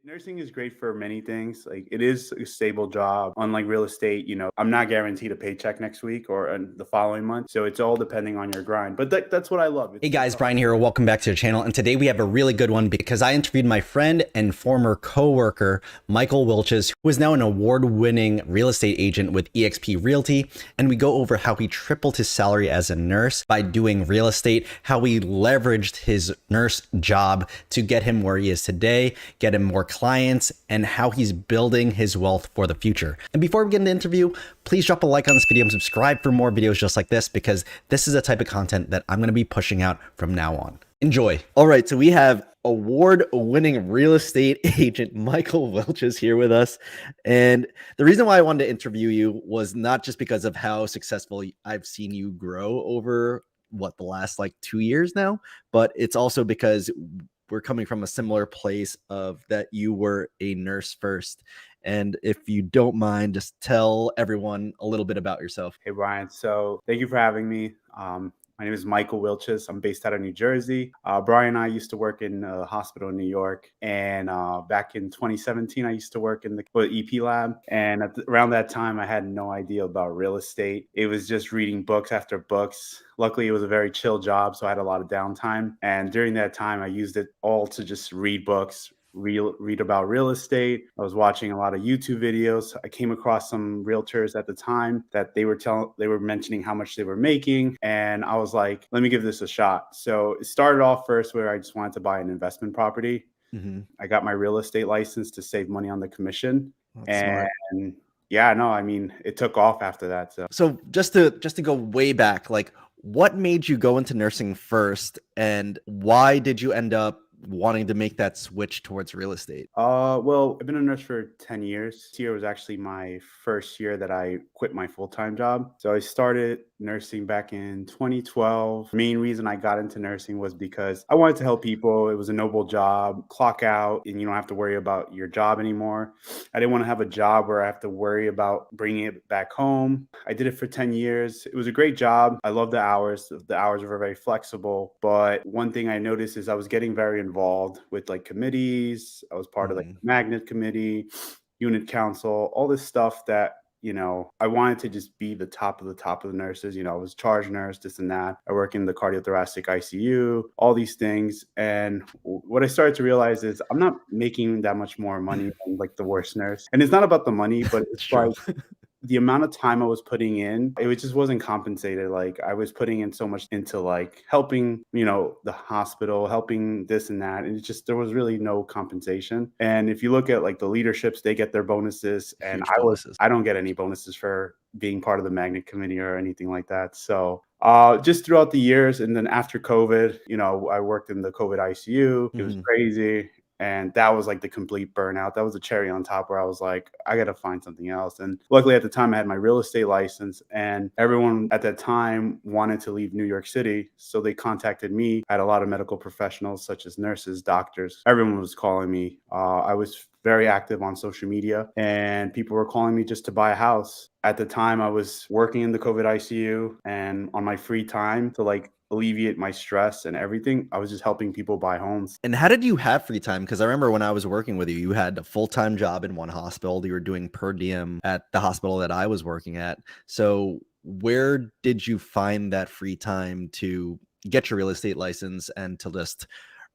Nursing is great for many things. Like it is a stable job. Unlike real estate, I'm not guaranteed a paycheck next week or the following month. So it's all depending on your grind. But that's what I love. Hey guys, Brian here. Welcome back to the channel. And today we have a really good one because I interviewed my friend and former co-worker, Michael Wilches, who is now an award-winning real estate agent with eXp Realty. And we go over how he tripled his salary as a nurse by doing real estate, how he leveraged his nurse job to get him where he is today, get him more clients, and how he's building his wealth for the future. And before we get into the interview, please drop a like on this video and subscribe for more videos just like this, because this is the type of content that I'm going to be pushing out from now on. Enjoy. All right, so we have award-winning real estate agent Michael Wilches here with us. And the reason why I wanted to interview you was not just because of how successful I've seen you grow over the last 2 years now, but it's also because we're coming from a similar place of that you were a nurse first. And if you don't mind, just tell everyone a little bit about yourself. Hey, Brian. So thank you for having me. My name is Michael Wilches. I'm based out of New Jersey. Brian and I used to work in a hospital in New York. And back in 2017, I used to work in the EP lab. And around that time, I had no idea about real estate. It was just reading books after books. Luckily, it was a very chill job, so I had a lot of downtime. And during that time, I used it all to just read books, read about real estate. I was watching a lot of YouTube videos. I came across some realtors at the time that they were mentioning how much they were making, and I was like, let me give this a shot. So it started off first where I just wanted to buy an investment property. I got my real estate license to save money on the commission. That's smart. And yeah, no, I mean, it took off after that. So just to go way back, what made you go into nursing first, and why did you end up wanting to make that switch towards real estate? Well, I've been a nurse for 10 years. This year was actually my first year that I quit my full-time job. So I started nursing back in 2012. Main reason I got into nursing was because I wanted to help people. It was a noble job, clock out, and you don't have to worry about your job anymore. I didn't want to have a job where I have to worry about bringing it back home. I did it for 10 years. It was a great job. I love the hours. The hours were very flexible. But one thing I noticed is I was getting very involved with committees. I was part of the magnet committee, unit council, all this stuff that I wanted to just be the top of the nurses. I was charge nurse, this and that. I work in the cardiothoracic ICU, all these things. And what I started to realize is I'm not making that much more money than the worst nurse. And it's not about the money, but it's the amount of time I was putting in, it just wasn't compensated. I was putting in so much into helping, the hospital, helping this and that. And there was really no compensation. And if you look at the leaderships, they get their bonuses. And I don't get any bonuses for being part of the magnet committee or anything like that. So just throughout the years, and then after COVID, I worked in the COVID ICU. It was crazy. And that was the complete burnout. That was a cherry on top where I was like, I got to find something else. And luckily at the time I had my real estate license, and everyone at that time wanted to leave New York City. So they contacted me. I had a lot of medical professionals such as nurses, doctors. Everyone was calling me. I was very active on social media, and people were calling me just to buy a house. At the time I was working in the COVID ICU, and on my free time to alleviate my stress and everything, I was just helping people buy homes. And how did you have free time? Because I remember when I was working with you, you had a full-time job in one hospital. You were doing per diem at the hospital that I was working at. So where did you find that free time to get your real estate license and to just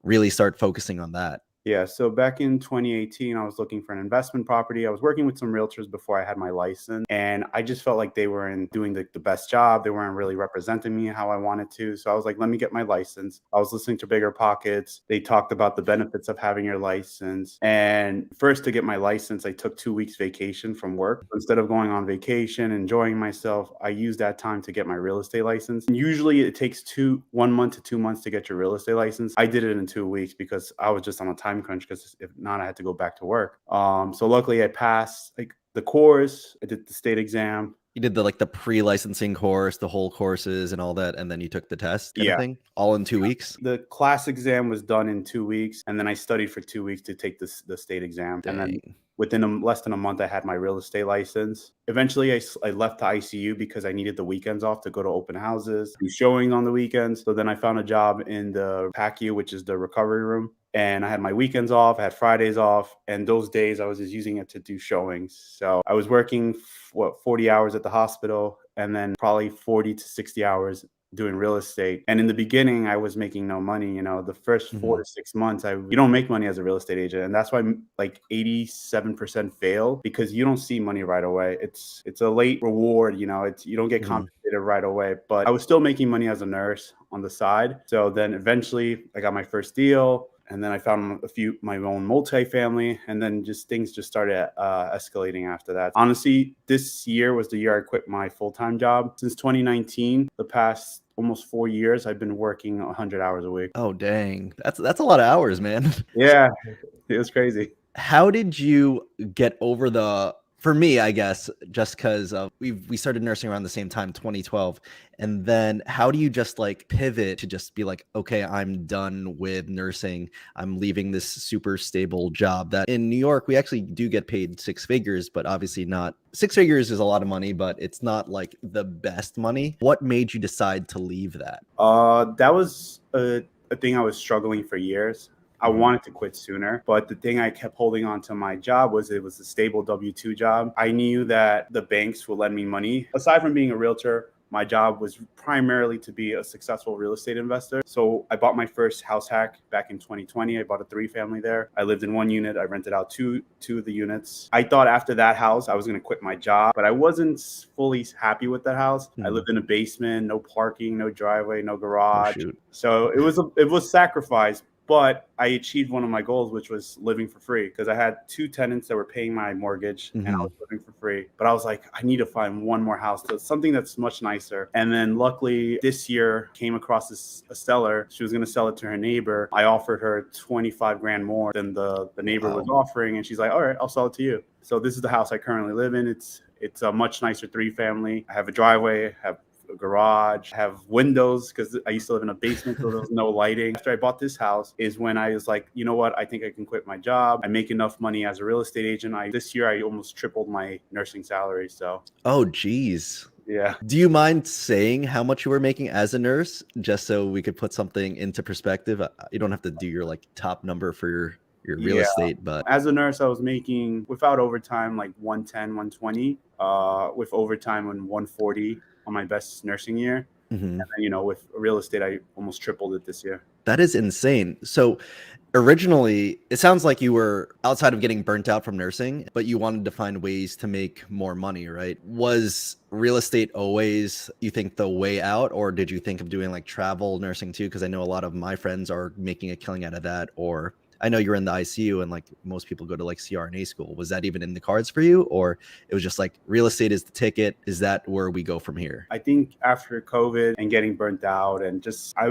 really start focusing on that? Yeah, so back in 2018, I was looking for an investment property. I was working with some realtors before I had my license, and I just felt like they weren't doing the best job. They weren't really representing me how I wanted to. So I was like, let me get my license. I was listening to Bigger Pockets. They talked about the benefits of having your license. And first, to get my license, I took 2 weeks vacation from work. Instead of going on vacation, enjoying myself, I used that time to get my real estate license. And usually it takes 1 month to 2 months to get your real estate license. I did it in 2 weeks because I was just on a time crunch, because if not, I had to go back to work. So luckily I passed the course. I did the state exam. You did the pre-licensing course, the whole courses and all that, and then you took the test kind of thing, all in 2 weeks? The class exam was done in 2 weeks, and then I studied for 2 weeks to take the state exam. Dang. And then within less than a month, I had my real estate license. Eventually, I left the ICU because I needed the weekends off to go to open houses, do showing on the weekends. So then I found a job in the PACU, which is the recovery room. and I had my weekends off, I had Fridays off, and those days I was just using it to do showings. So I was working 40 hours at the hospital, and then probably 40 to 60 hours doing real estate. And in the beginning, I was making no money. The first four Hmm. to 6 months, you don't make money as a real estate agent, and that's why like 87% fail, because you don't see money right away. It's a late reward. You don't get Hmm. compensated right away. But I was still making money as a nurse on the side. So then eventually, I got my first deal. And then I found my own multifamily, and then things just started escalating after that. Honestly, this year was the year I quit my full-time job. Since 2019, the past almost 4 years, I've been working 100 hours a week. Oh, dang. That's a lot of hours, man. Yeah, it was crazy. How did you get over for me, I guess, just because we started nursing around the same time, 2012. And then how do you just like pivot to just be like, okay, I'm done with nursing. I'm leaving this super stable job that in New York, we actually do get paid six figures, but obviously not six figures is a lot of money, but it's not like the best money. What made you decide to leave that? That was a thing I was struggling for years. I Mhm. wanted to quit sooner, but the thing I kept holding on to my job was it was a stable W-2 job. I knew that the banks would lend me money. Aside from being a realtor, my job was primarily to be a successful real estate investor. So I bought my first house hack back in 2020. I bought a 3-family there. I lived in one unit. I rented out two of the units. I thought after that house, I was going to quit my job, but I wasn't fully happy with that house. I Mhm. lived in a basement, no parking, no driveway, no Oh, garage. shoot. So it was sacrifice, but I achieved one of my goals, which was living for free, because I had two tenants that were paying my mortgage and I Mhm. was living for free. But I was like, I need to find one more house, something that's much nicer. And then luckily this year came across a seller. She was going to sell it to her neighbor. I offered her 25 grand more than the neighbor was Wow. offering. And she's like, all right, I'll sell it to you. So this is the house I currently live in. It's a much nicer 3-family. I have a driveway, have a garage, have windows, because I used to live in a basement, so there was no lighting. After I bought this house is when I was like, you know what? I think I can quit my job. I make enough money as a real estate agent. This year I almost tripled my nursing salary. So Oh, geez. yeah. Do you mind saying how much you were making as a nurse, just so we could put something into perspective? You don't have to do your like top number for your real Yeah. estate, but As a nurse, I was making without overtime like 110, 120, with overtime on 140 on my best nursing year. mhm. And then, with real estate, I almost tripled it this year. That is insane. So originally, it sounds like you were outside of getting burnt out from nursing, but you wanted to find ways to make more money, right? Was real estate always, you think, the way out, or did you think of doing like travel nursing too? Because I know a lot of my friends are making a killing out of that, or I know you're in the ICU and like most people go to like CRNA school. Was that even in the cards for you, or it was just like real estate is the ticket? Is that where we go from here? I think after COVID and getting burnt out, and just I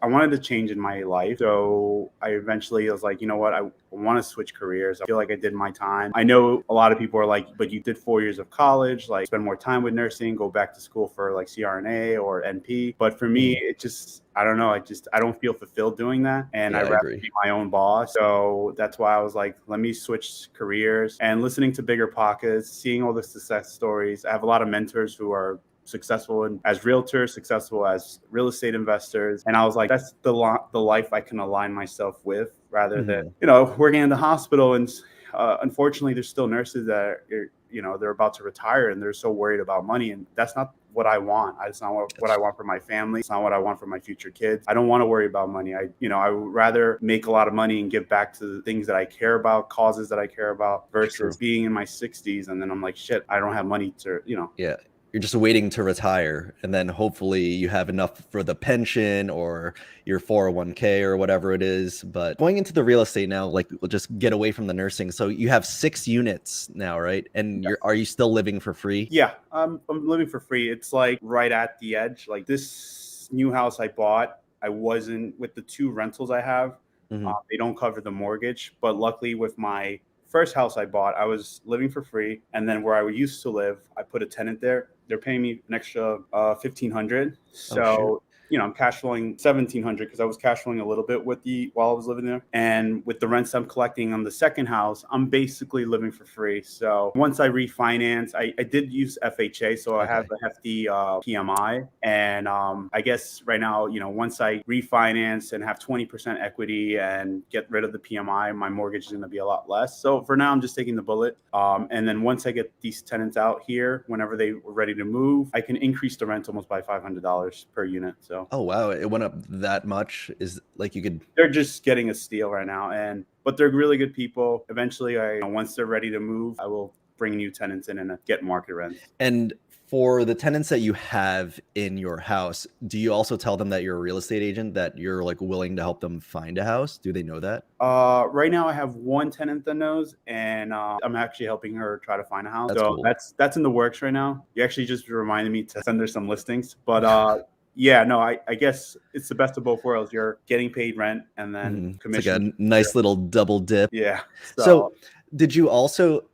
wanted to change in my life. So I eventually was like, you know what, I want to switch careers. I feel like I did my time. I know a lot of people are like, but you did 4 years of college, like spend more time with nursing, go back to school for like CRNA or NP. But for me, Mhm. it just, I don't know. I don't feel fulfilled doing that. And I Yeah, I rather agree. be my own boss. So that's why I was like, let me switch careers. And listening to Bigger Pockets, seeing all the success stories. I have a lot of mentors who are successful as realtors, successful as real estate investors. And I was like, that's the life I can align myself with, rather than, Mhm. working in the hospital. And unfortunately, there's still nurses that they're about to retire and they're so worried about money. And that's not what I want. It's not what I want for my family. It's not what I want for my future kids. I don't want to worry about money. I would rather make a lot of money and give back to the things that I care about, causes that I care about, versus True. being in my 60s and then I'm like, shit, I don't have money to. Yeah. You're just waiting to retire, and then hopefully you have enough for the pension or your 401k or whatever it is. But going into the real estate now, like we'll just get away from the nursing. So you have 6 units now, right? And are you still living for free? Yeah, I'm living for free. It's like right at the edge. Like this new house I bought, I wasn't with the two rentals I have. Hmm. They don't cover the mortgage, but luckily with my first house I bought, I was living for free, and then where I used to live, I put a tenant there. They're paying me an extra 1,500. Oh, shoot. So I'm cash flowing 1,700 because I was cash flowing a little bit while I was living there. And with the rents I'm collecting on the second house, I'm basically living for free. So once I refinance, I did use FHA, so I have Okay. a hefty PMI. And I guess right now, once I refinance and have 20% equity and get rid of the PMI, my mortgage is going to be a lot less. So for now, I'm just taking the bullet. And then once I get these tenants out here, whenever they were ready to move, I can increase the rent almost by $500 per unit. So Oh wow, it went up that much. Is like you could. they're just getting a steal right now, but they're really good people. Eventually, once they're ready to move, I will bring new tenants in and get market rents. And for the tenants that you have in your house, do you also tell them that you're a real estate agent, that you're like willing to help them find a house? Do they know that? Right now I have one tenant that knows, and I'm actually helping her try to find a house. That's So cool. that's in the works right now. You actually just reminded me to send her some listings, but yeah, no, I guess it's the best of both worlds. You're getting paid rent and then It's like a commission. nice little double dip. Yeah. So So did you also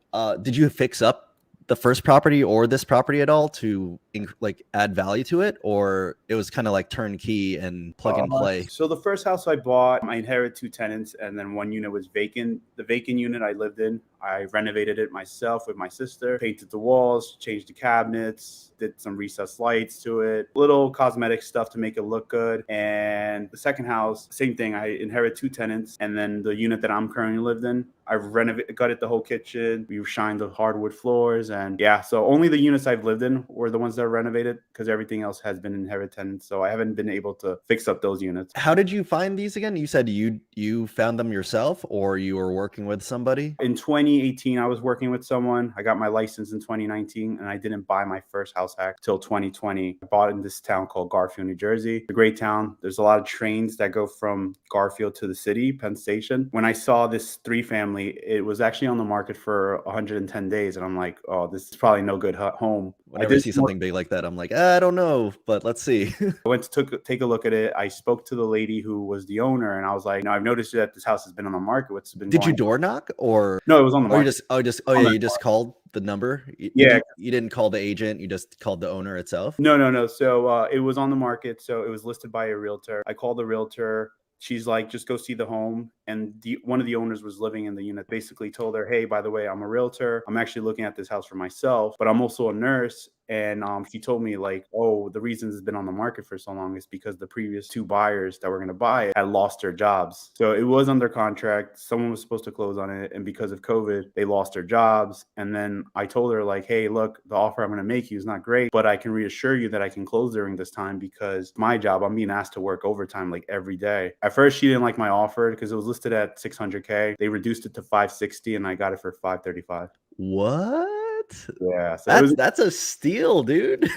did you fix up the first property or this property at all to like add value to it, or it was kind of like turnkey and plug and play? So the first house I bought, I inherited two tenants, and then one unit was vacant. The vacant unit I lived in, I renovated it myself with my sister, painted the walls, changed the cabinets, did some recessed lights to it, little cosmetic stuff to make it look good. And the second house, same thing. I inherited two tenants, and then the unit that I'm currently lived in, I gutted the whole kitchen. We shined the hardwood floors, and yeah. So only the units I've lived in were the ones that are renovated, because everything else has been inherited tenants. So I haven't been able to fix up those units. How did you find these again? You said you found them yourself, or you were working with somebody? In 2018, I was working with someone. I got my license in 2019, and I didn't buy my first house hack till 2020. I bought it in this town called Garfield, New Jersey. It's a great town. There's a lot of trains that go from Garfield to the city, Penn Station. When I saw this 3-family, it was actually on the market for 110 days. And I'm like, oh, this is probably no good home. Whenever I see something big like that, I'm like, I don't know, but let's see. I went to take a look at it. I spoke to the lady who was the owner, and I was like, I've noticed that this house has been on the market. What's been Did you going door knock, or No, it was on the or you market. you just called the number? Yeah. You didn't call the agent, you just called the owner itself? No. So it was on the market. So it was listed by a realtor. I called the realtor. She's like, just go see the home. And one of the owners was living in the unit. Basically told her, hey, by the way, I'm a realtor. I'm actually looking at this house for myself, but I'm also a nurse. And she told me like, oh, the reason it's been on the market for so long is because the previous two buyers that were going to buy it had lost their jobs. So it was under contract. Someone was supposed to close on it. And because of COVID, they lost their jobs. And then I told her like, hey, look, the offer I'm going to make you is not great, but I can reassure you that I can close during this time, because my job, I'm being asked to work overtime like every day. At first, she didn't like my offer because it was listed at 600K. They reduced it to 560, and I got it for 535. What? Yeah, so That's a steal, dude.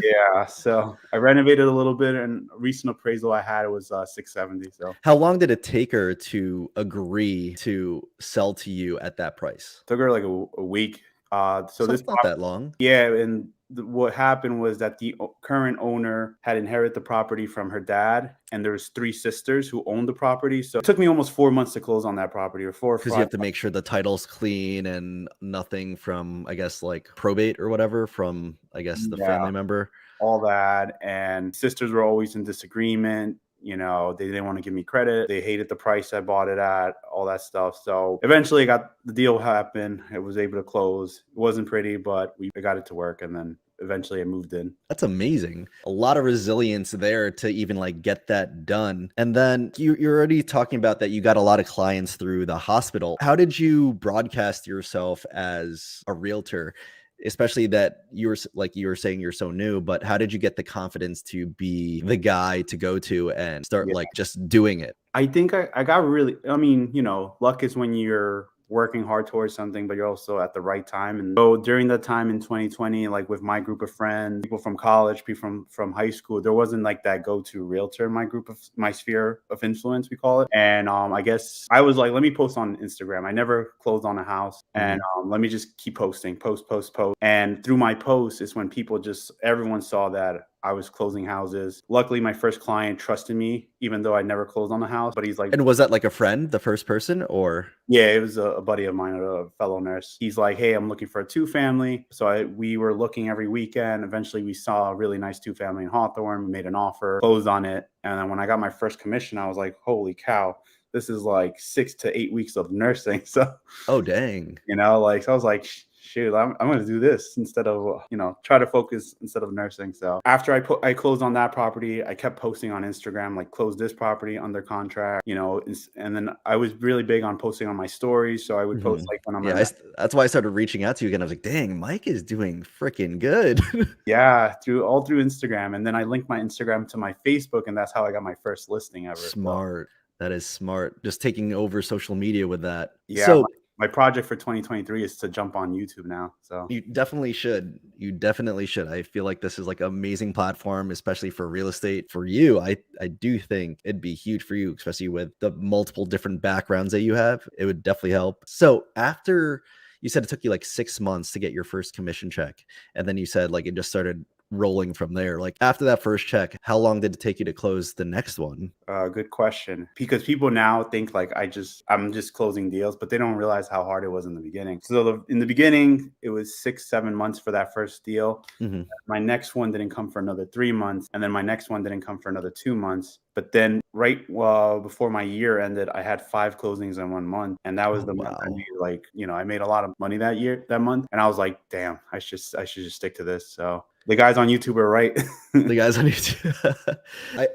yeah. So I renovated a little bit, and a recent appraisal I had, it was 670. So How long did it take her to agree to sell to you at that price? took her like a week. So this It's not that long. Yeah, and what happened was that the current owner had inherited the property from her dad, and there's 3 sisters who owned the property. So it took me almost 4 months to close on that property, or 4 or 5. Because you have to make sure the title's clean and nothing from, I guess, like probate or whatever from, I guess, the family member. All that. And sisters were always in disagreement. They didn't want to give me credit. They hated the price I bought it at, all that stuff. So eventually the deal happened. I was able to close. It wasn't pretty, but we got it to work. And then eventually I moved in. That's amazing. A lot of resilience there to even like get that done. And then you're already talking about that you got a lot of clients through the hospital. How did you broadcast yourself as a realtor? Especially that you were saying you're so new, but how did you get the confidence to be the guy to go to and start like just doing it? I think I got really, luck is when you're working hard towards something, but you're also at the right time. And so during that time in 2020, like with my group of friends, people from college, people from high school, there wasn't like that go-to realtor in my sphere of influence, we call it. And I guess I was like, let me post on Instagram. I never closed on a house, and let me just keep posting, post. And through my posts is when everyone saw that I was closing houses. Luckily, my first client trusted me, even though I never closed on the house. But he's like, And was that like a friend, the first person, or? yeah, it was a buddy of mine, a fellow nurse. He's like, "Hey, I'm looking for a two family." So we were looking every weekend. Eventually, we saw a really nice two family in Hawthorne. We made an offer, closed on it, and then when I got my first commission, I was like, "Holy cow! This is like 6 to 8 weeks of nursing." So Oh, dang. like, so I was like, shoot, I'm going to do this instead of, try to focus instead of nursing. So after I closed on that property, I kept posting on Instagram, like close this property under contract, and then I was really big on posting on my stories. So I would post like when I'm Yeah, in, that's why I started reaching out to you again. I was like, dang, Mike is doing freaking good. yeah, through Instagram. And then I linked my Instagram to my Facebook, and that's how I got my first listing ever. So Smart. That is smart. Just taking over social media with that. yeah, So my project for 2023 is to jump on YouTube now. So you definitely should. You definitely should. I feel like this is like an amazing platform, especially for real estate. For you, I do think it'd be huge for you, especially with the multiple different backgrounds that you have. It would definitely help. So after you said it took you like 6 months to get your first commission check, and then you said like it just started rolling from there. Like after that first check, how long did it take you to close the next one? good question. Because people now think like I'm just closing deals, but they don't realize how hard it was in the beginning. So in the beginning, it was 6, 7 months for that first deal. Hmm. My next one didn't come for another 3 months, and then my next one didn't come for another 2 months. But then right before my year ended, I had 5 closings in 1 month, and that was Oh, the month I wow. made I made a lot of money that month, and I was like, damn, I should just stick to this. So the guys on YouTube are right. The guys on YouTube.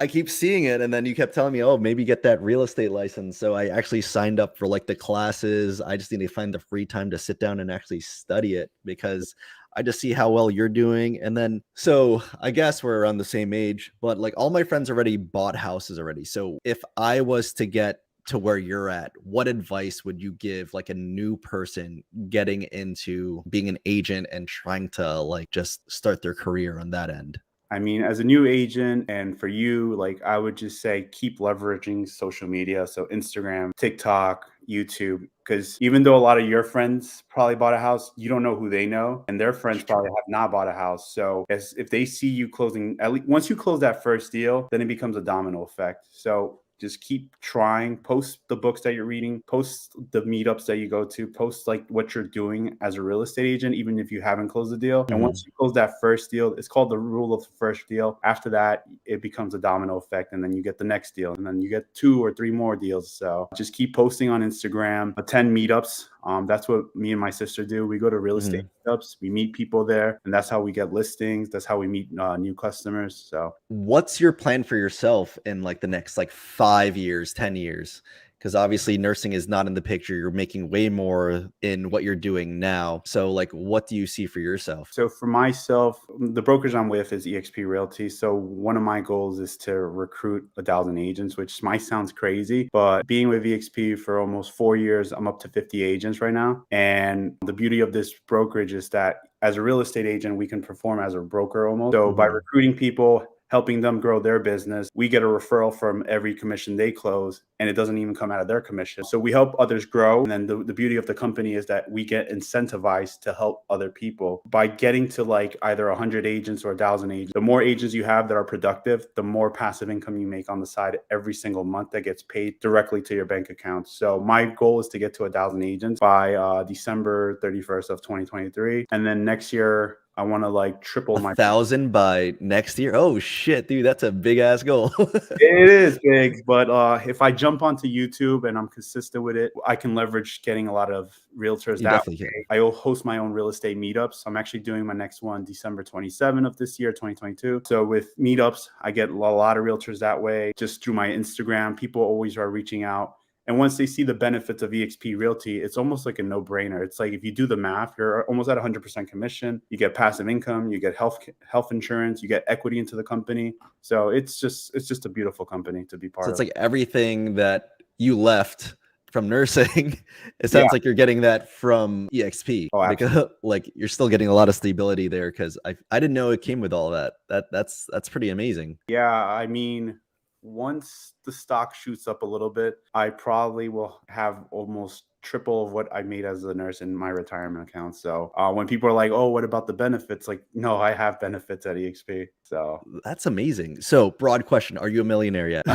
I keep seeing it, and then you kept telling me, oh, maybe get that real estate license. So I actually signed up for like the classes. I just need to find the free time to sit down and actually study it because I just see how well you're doing. And then, so I guess we're around the same age, but like all my friends already bought houses already. So if I was to get to where you're at, what advice would you give like a new person getting into being an agent and trying to like just start their career on that end? I mean, as a new agent, and for you, like I would just say keep leveraging social media. So Instagram, TikTok, YouTube, because even though a lot of your friends probably bought a house, you don't know who they know, and their friends probably have not bought a house. So if they see you closing, at least once you close that first deal, then it becomes a domino effect. So just keep trying, post the books that you're reading, post the meetups that you go to, post like what you're doing as a real estate agent, even if you haven't closed the deal. And once you close that first deal, it's called the rule of the first deal. After that, it becomes a domino effect, and then you get the next deal, and then you get 2 or 3 more deals. So just keep posting on Instagram, attend meetups. That's what me and my sister do. We go to real estate meetups, we meet people there, and that's how we get listings. That's how we meet new customers. So What's your plan for yourself in like the next like 5 years, 10 years? Because obviously nursing is not in the picture. You're making way more in what you're doing now. So like, what do you see for yourself? So for myself, the brokerage I'm with is eXp Realty. So one of my goals is to recruit 1,000 agents, which might sound crazy, but being with eXp for almost 4 years, I'm up to 50 agents right now. And the beauty of this brokerage is that as a real estate agent, we can perform as a broker almost. So by recruiting people, helping them grow their business, we get a referral from every commission they close, and it doesn't even come out of their commission. So we help others grow. And then the beauty of the company is that we get incentivized to help other people by getting to like either 100 agents or 1,000 agents. The more agents you have that are productive, the more passive income you make on the side every single month that gets paid directly to your bank account. So my goal is to get to 1,000 agents by December 31st of 2023. And then next year, I want to like triple my. 1,000 by next year? Oh shit, dude, that's a big ass goal. It is big, but if I jump onto YouTube and I'm consistent with it, I can leverage getting a lot of realtors You that definitely can. way. I will host my own real estate meetups. I'm actually doing my next one December 27 of this year, 2022. So with meetups, I get a lot of realtors that way. Just through my Instagram, people always are reaching out. And once they see the benefits of eXp Realty, it's almost like a no-brainer. It's like if you do the math, you're almost at 100% commission. You get passive income, you get health insurance, you get equity into the company. So it's just a beautiful company to be So part it's of. like everything that you left from nursing, it Yeah. sounds like you're getting that from EXP. Oh, absolutely. Like you're still getting a lot of stability there because I didn't know it came with all that. That's pretty amazing. Yeah. I mean, once the stock shoots up a little bit, I probably will have almost triple of what I made as a nurse in my retirement account. So when people are like, "Oh, what about the benefits?" Like, no, I have benefits at EXP. So That's amazing. So, broad question, are you a millionaire yet?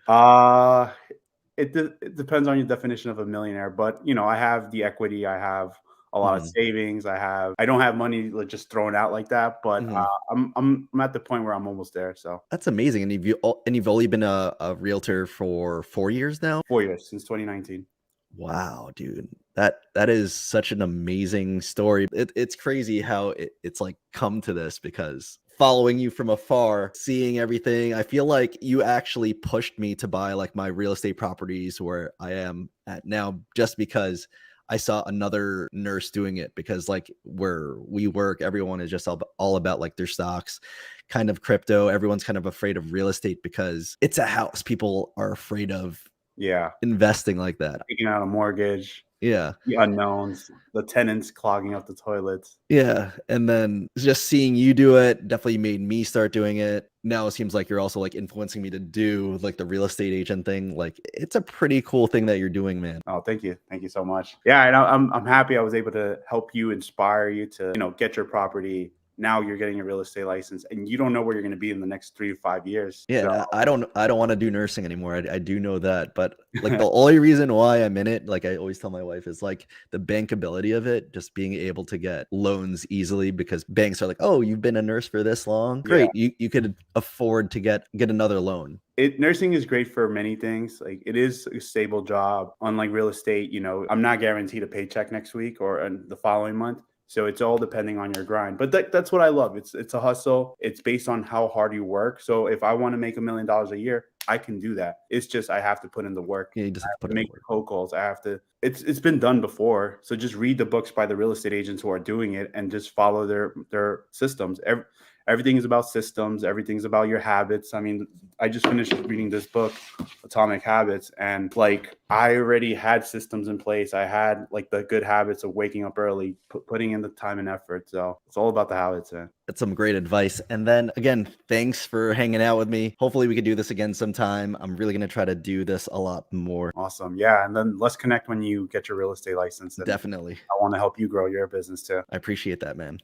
uh it depends on your definition of a millionaire, but I have the equity, I have a lot of Mhm, savings, I don't have money like just thrown out like that, but mhm. I'm at the point where I'm almost there. So That's amazing, and you've only been a realtor for 4 years now? 4 years since 2019. Wow, dude. That is such an amazing story. It's crazy how it's like come to this because following you from afar, seeing everything, I feel like you actually pushed me to buy like my real estate properties where I am at now just because I saw another nurse doing it because like where we work, everyone is just all about like their stocks, kind of crypto. Everyone's kind of afraid of real estate because it's a house. People are afraid of Yeah, investing like that. taking out a mortgage, Yeah. the unknowns, the tenants clogging up the toilets. Yeah, and then just seeing you do it definitely made me start doing it. Now it seems like you're also, like, influencing me to do, like, the real estate agent thing. Like, it's a pretty cool thing that you're doing, man. Oh, thank you so much. Yeah, and I'm happy I was able to help you, inspire you to get your property. Now you're getting a real estate license, and you don't know where you're going to be in the next 3 to 5 years. Yeah, So and I don't wanna do nursing anymore. I do know that, but, like, the only reason why I'm in it, like, I always tell my wife, is, like, the bankability of it, just being able to get loans easily because banks are like, "Oh, you've been a nurse for this long? yeah, Great. You could afford to get another loan." nursing is great for many things. Like it is a stable job. Unlike real estate, I'm not guaranteed a paycheck next week or the following month. So it's all depending on your grind. But that's what I love. It's a hustle. It's based on how hard you work. So if I want to make $1 million a year, I can do that. It's just I have to put in the work. Yeah, you just I have to have put to in the make the work. cold calls. I have to. It's been done before. So just read the books by the real estate agents who are doing it and just follow their systems. Everything is about systems. Everything's about your habits. I mean, I just finished reading this book, Atomic Habits, and like I already had systems in place. I had like the good habits of waking up early, putting in the time and effort. So it's all about the habits. Man. That's some great advice. And then again, thanks for hanging out with me. Hopefully we could do this again sometime. I'm really going to try to do this a lot more. Awesome. Yeah. And then let's connect when you get your real estate license. And Definitely. I want to help you grow your business too. I appreciate that, man.